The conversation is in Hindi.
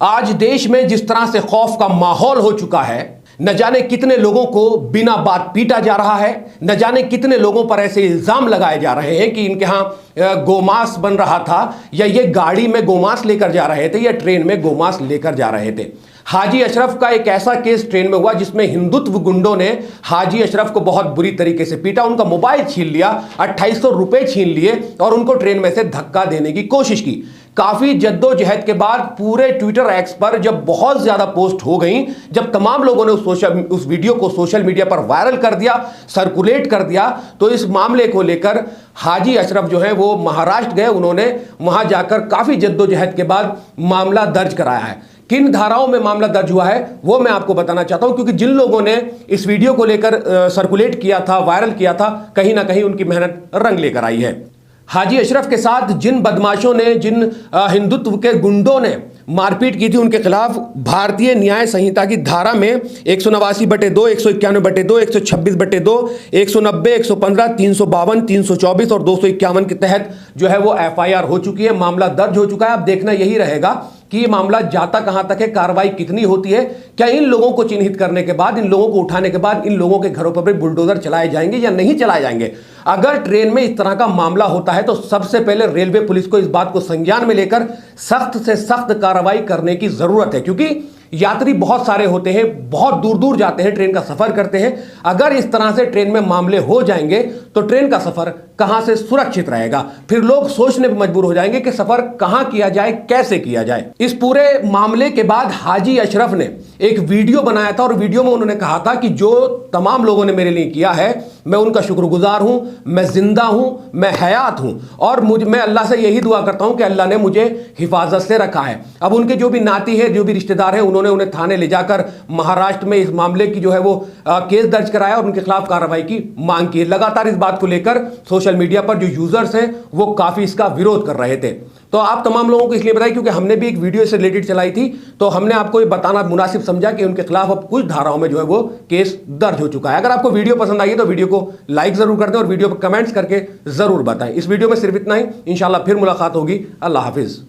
आज देश में जिस तरह से खौफ का माहौल हो चुका है, न जाने कितने लोगों को बिना बात पीटा जा रहा है, न जाने कितने लोगों पर ऐसे इल्जाम लगाए जा रहे हैं कि इनके यहाँ गोमांस बन रहा था, या ये गाड़ी में गोमांस लेकर जा रहे थे, या ट्रेन में गोमांस लेकर जा रहे थे। हाजी अशरफ का एक ऐसा केस ट्रेन में हुआ जिसमें हिंदुत्व गुंडों ने हाजी अशरफ को बहुत बुरी तरीके से पीटा, उनका मोबाइल छीन लिया, 2800 रुपए छीन लिए और उनको ट्रेन में से धक्का देने की कोशिश की। काफी जद्दोजहद के बाद पूरे ट्विटर एक्स पर जब बहुत ज्यादा पोस्ट हो गई, जब तमाम लोगों ने उस वीडियो को सोशल मीडिया पर वायरल कर दिया, सर्कुलेट कर दिया, तो इस मामले को लेकर हाजी अशरफ जो है वो महाराष्ट्र गए। उन्होंने वहां जाकर काफी जद्दोजहद के बाद मामला दर्ज कराया है। किन धाराओं में मामला दर्ज हुआ है वो मैं आपको बताना चाहता हूं, क्योंकि जिन लोगों ने इस वीडियो को लेकर सर्कुलेट किया था, वायरल किया था, कहीं ना कहीं उनकी मेहनत रंग लेकर आई है। हाजी अशरफ के साथ जिन बदमाशों ने, जिन हिंदुत्व के गुंडों ने मारपीट की थी, उनके खिलाफ भारतीय न्याय संहिता की धारा में 189/2, 191/2, 126/2, 190, 115, 352, 324 और 251 के तहत जो है वो FIR हो चुकी है, मामला दर्ज हो चुका है। अब देखना यही रहेगा कि ये मामला जाता कहां तक है, कार्रवाई कितनी होती है, क्या इन लोगों को चिन्हित करने के बाद, इन लोगों को उठाने के बाद इन लोगों के घरों पर भी बुलडोजर चलाए जाएंगे या नहीं चलाए जाएंगे। अगर ट्रेन में इस तरह का मामला होता है तो सबसे पहले रेलवे पुलिस को इस बात को संज्ञान में लेकर सख्त से सख्त कार्रवाई करने की जरूरत है, क्योंकि यात्री बहुत सारे होते हैं, बहुत दूर दूर जाते हैं, ट्रेन का सफर करते हैं। अगर इस तरह से ट्रेन में मामले हो जाएंगे तो ट्रेन का सफर कहां से सुरक्षित रहेगा। फिर लोग सोचने पर मजबूर हो जाएंगे कि सफर कहां किया जाए, कैसे किया जाए। इस पूरे मामले के बाद हाजी अशरफ ने एक वीडियो बनाया था और वीडियो में उन्होंने कहा था कि जो तमाम लोगों ने मेरे लिए किया है, मैं उनका शुक्रगुजार हूं, मैं जिंदा हूं, मैं हयात हूं और मैं अल्लाह से यही दुआ करता हूं कि अल्लाह ने मुझे हिफाजत से रखा है। अब उनके जो भी नाती है, जो भी रिश्तेदार हैं, उन्होंने उन्हें थाने ले जाकर महाराष्ट्र में इस मामले की जो है वो केस दर्ज कराया और उनके खिलाफ कार्रवाई की मांग की। लगातार इस बात को लेकर सोशल मीडिया पर जो यूजर्स हैं वो काफी इसका विरोध कर रहे थे। तो आप तमाम लोगों को इसलिए बताइए क्योंकि हमने भी एक वीडियो से रिलेटेड चलाई थी, तो हमने आपको ये बताना मुनासिब समझा कि उनके खिलाफ अब कुछ धाराओं में जो है वो केस दर्ज हो चुका है। अगर आपको वीडियो पसंद आई तो वीडियो को लाइक जरूर कर दें और वीडियो पर कमेंट्स करके जरूर बताएं। इस वीडियो में सिर्फ इतना ही, इंशाल्लाह फिर मुलाकात होगी। अल्लाह हाफिज।